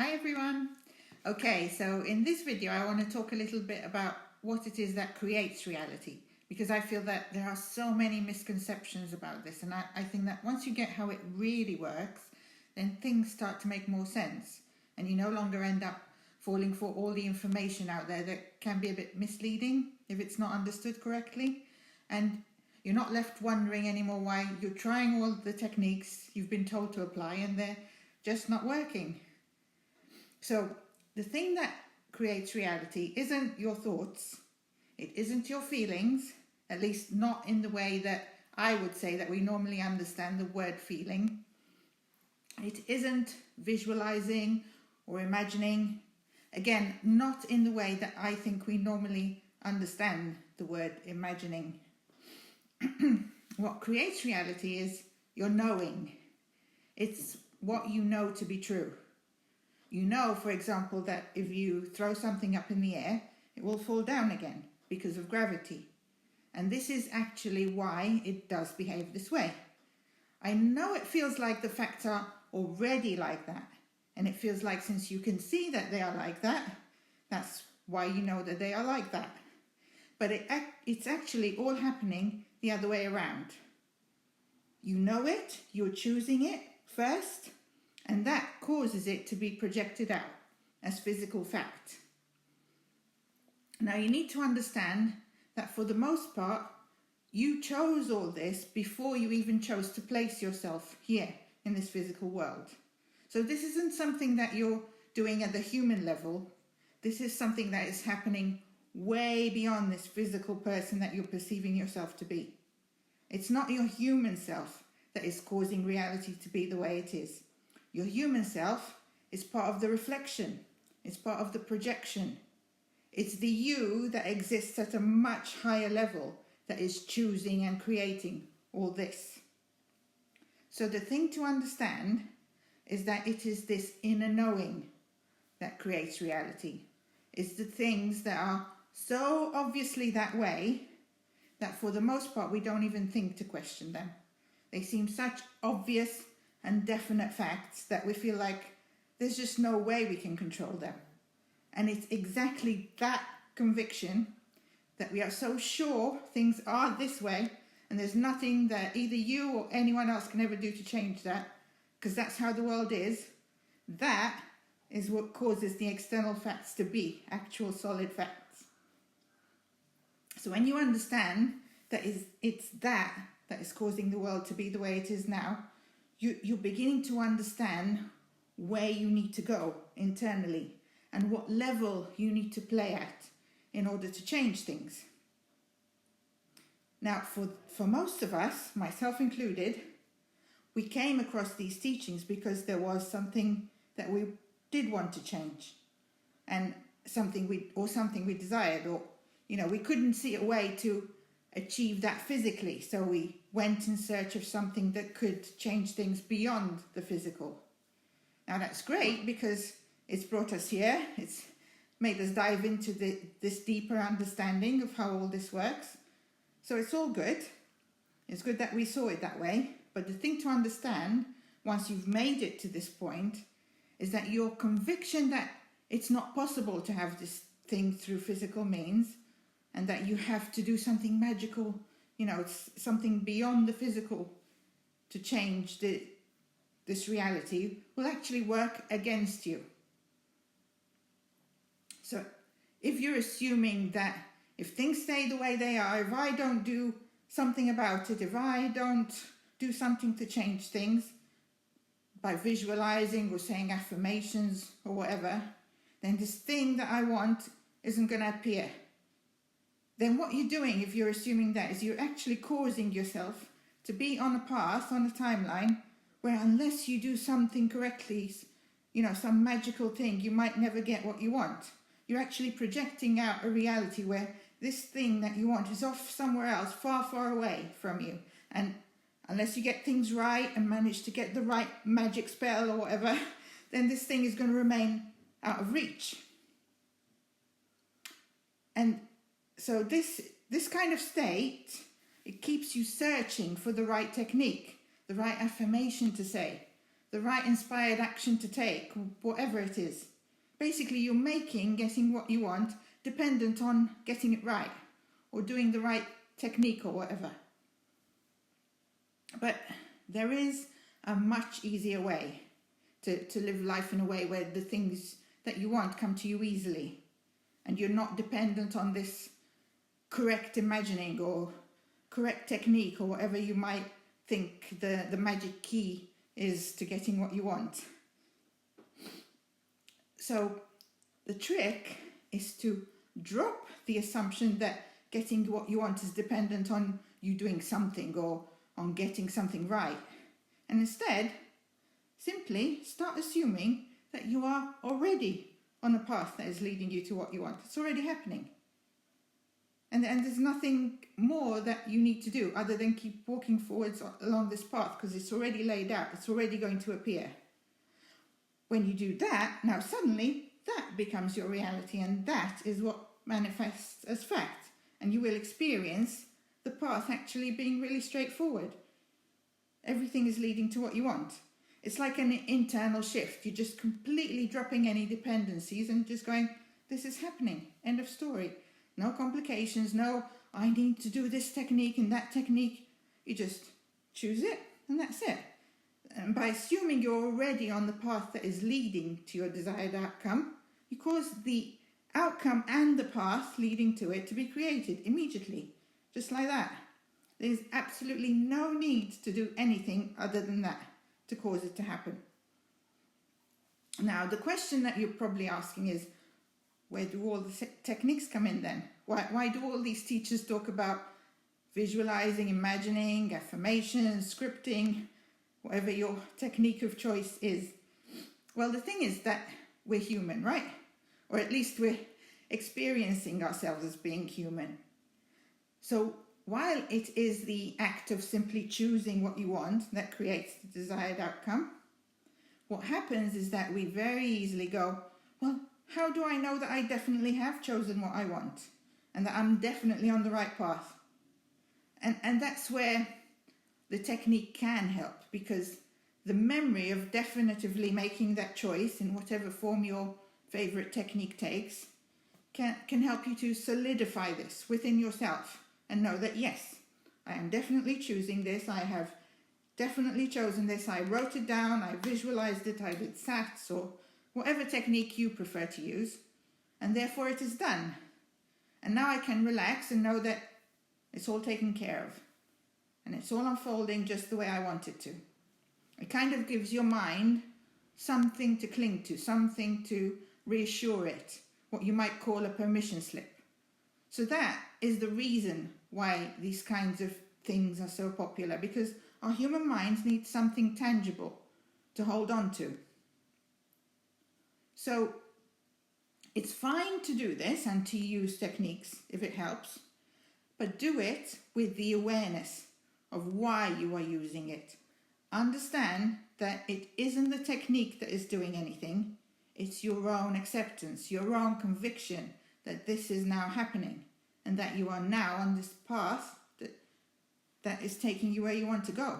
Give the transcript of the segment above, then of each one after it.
Hi everyone. Okay, so in this video I want to talk a little bit about what it is that creates reality, because I feel that there are so many misconceptions about this, and I think that once you get how it really works, then things start to make more sense and you no longer end up falling for all the information out there that can be a bit misleading if it's not understood correctly, and you're not left wondering anymore why you're trying all the techniques you've been told to apply and they're just not working. So the thing that creates reality isn't your thoughts, it isn't your feelings, at least not in the way that I would say that we normally understand the word feeling. It isn't visualizing or imagining, again, not in the way that I think we normally understand the word imagining. What creates reality is your knowing. It's what you know to be true. You know, for example, that if you throw something up in the air, it will fall down again because of gravity. And this is actually why it does behave this way. I know it feels like the facts are already like that. And it feels like since you can see that they are like that, that's why you know that they are like that. But it's actually all happening the other way around. You know it, you're choosing it first, and that causes it to be projected out as physical fact. Now you need to understand that for the most part, you chose all this before you even chose to place yourself here in this physical world. So this isn't something that you're doing at the human level. This is something that is happening way beyond this physical person that you're perceiving yourself to be. It's not your human self that is causing reality to be the way it is. Your human self is part of the reflection. It's part of the projection. It's the you that exists at a much higher level that is choosing and creating all this. So the thing to understand is that it is this inner knowing that creates reality. It's the things that are so obviously that way that for the most part we don't even think to question them. They seem such obvious and definite facts that we feel like there's just no way we can control them. And it's exactly that conviction that we are so sure things are this way and there's nothing that either you or anyone else can ever do to change that, because that's how the world is. That is what causes the external facts to be actual solid facts. So when you understand that it's that is causing the world to be the way it is now, you're beginning to understand where you need to go internally and what level you need to play at in order to change things. Now, for most of us, myself included, we came across these teachings because there was something that we did want to change, and something we desired, or we couldn't see a way to achieve that physically, so we went in search of something that could change things beyond the physical. Now that's great because it's brought us here, it's made us dive into this deeper understanding of how all this works. So it's all good. It's good that we saw it that way. But the thing to understand, once you've made it to this point, is that your conviction that it's not possible to have this thing through physical means, and that you have to do something magical, it's something beyond the physical to change this reality, will actually work against you. So if you're assuming that if things stay the way they are, if I don't do something about it, if I don't do something to change things by visualizing or saying affirmations or whatever, then this thing that I want isn't going to appear. Then what you're doing, if you're assuming that, is you're actually causing yourself to be on a path, on a timeline, where unless you do something correctly, some magical thing, you might never get what you want. You're actually projecting out a reality where this thing that you want is off somewhere else, far, far away from you. And unless you get things right and manage to get the right magic spell or whatever, then this thing is going to remain out of reach. And so this kind of state, it keeps you searching for the right technique, the right affirmation to say, the right inspired action to take, whatever it is. Basically, you're making getting what you want dependent on getting it right or doing the right technique or whatever. But there is a much easier way to live life in a way where the things that you want come to you easily and you're not dependent on this correct imagining or correct technique or whatever you might think the magic key is to getting what you want. So the trick is to drop the assumption that getting what you want is dependent on you doing something or on getting something right. And instead, simply start assuming that you are already on a path that is leading you to what you want. It's already happening. And there's nothing more that you need to do other than keep walking forwards along this path because it's already laid out. It's already going to appear. When you do that, now suddenly that becomes your reality, and that is what manifests as fact. And you will experience the path actually being really straightforward. Everything is leading to what you want. It's like an internal shift. You're just completely dropping any dependencies and just going, this is happening. End of story. No complications, no, I need to do this technique and that technique. You just choose it and that's it. And by assuming you're already on the path that is leading to your desired outcome, you cause the outcome and the path leading to it to be created immediately, just like that. There's absolutely no need to do anything other than that to cause it to happen. Now, the question that you're probably asking is, where do all the techniques come in then? Why do all these teachers talk about visualizing, imagining, affirmations, scripting, whatever your technique of choice is? Well, the thing is that we're human, right? Or at least we're experiencing ourselves as being human. So while it is the act of simply choosing what you want that creates the desired outcome, what happens is that we very easily go, well, how do I know that I definitely have chosen what I want and that I'm definitely on the right path? And that's where the technique can help, because the memory of definitively making that choice in whatever form your favorite technique takes can help you to solidify this within yourself and know that, yes, I am definitely choosing this. I have definitely chosen this. I wrote it down. I visualized it. I did SATs or whatever technique you prefer to use, and therefore it is done. And now I can relax and know that it's all taken care of and it's all unfolding just the way I want it to. It kind of gives your mind something to cling to, something to reassure it, what you might call a permission slip. So that is the reason why these kinds of things are so popular, because our human minds need something tangible to hold on to. So it's fine to do this and to use techniques if it helps, but do it with the awareness of why you are using it. Understand that it isn't the technique that is doing anything. It's your own acceptance, your own conviction that this is now happening and that you are now on this path that is taking you where you want to go.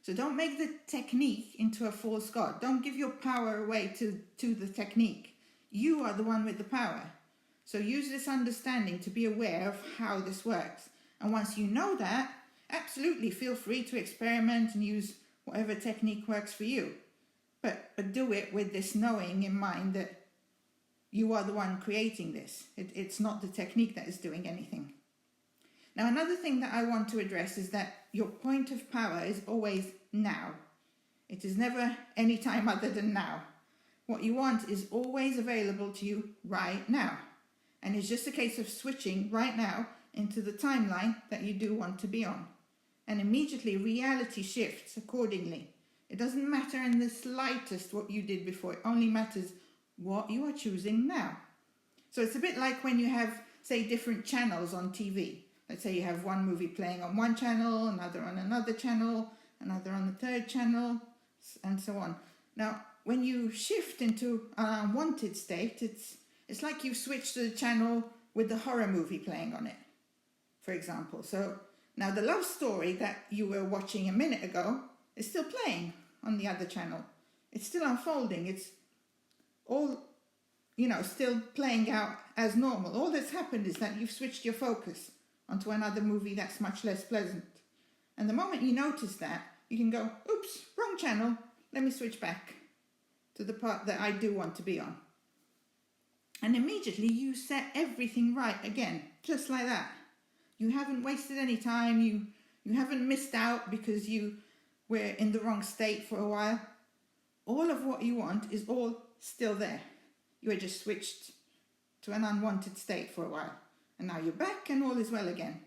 So don't make the technique into a false god. Don't give your power away to the technique. You are the one with the power. So use this understanding to be aware of how this works. And once you know that, absolutely feel free to experiment and use whatever technique works for you. But do it with this knowing in mind that you are the one creating this. It's not the technique that is doing anything. Now, another thing that I want to address is that your point of power is always now. It is never any time other than now. What you want is always available to you right now. And it's just a case of switching right now into the timeline that you do want to be on. And immediately reality shifts accordingly. It doesn't matter in the slightest what you did before. It only matters what you are choosing now. So it's a bit like when you have, say, different channels on TV. Let's say you have one movie playing on one channel, another on another channel, another on the third channel, and so on. Now, when you shift into an unwanted state, it's like you've switched to the channel with the horror movie playing on it, for example. So now the love story that you were watching a minute ago is still playing on the other channel. It's still unfolding. It's all, still playing out as normal. All that's happened is that you've switched your focus onto another movie that's much less pleasant. And the moment you notice that, you can go, oops, wrong channel. Let me switch back to the part that I do want to be on. And immediately you set everything right again, just like that. You haven't wasted any time. You haven't missed out because you were in the wrong state for a while. All of what you want is all still there. You had just switched to an unwanted state for a while. And now you're back and all is well again.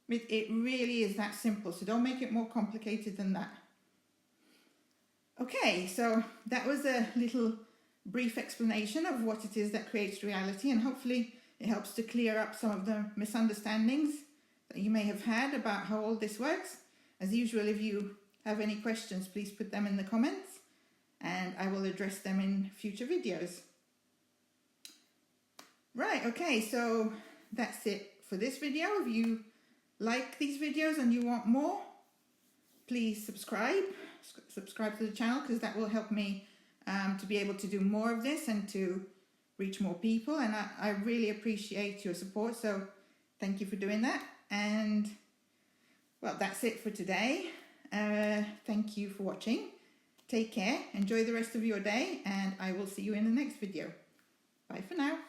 It really is that simple, so don't make it more complicated than that. Okay, so that was a little brief explanation of what it is that creates reality, and hopefully it helps to clear up some of the misunderstandings that you may have had about how all this works. As usual, if you have any questions, please put them in the comments and I will address them in future videos. Right, okay, so that's it for this video. If you like these videos and you want more, please subscribe to the channel, because that will help me to be able to do more of this and to reach more people, and I really appreciate your support, so thank you for doing that. And well, that's it for today. Thank you for watching. Take care, enjoy the rest of your day, and I will see you in the next video. Bye for now.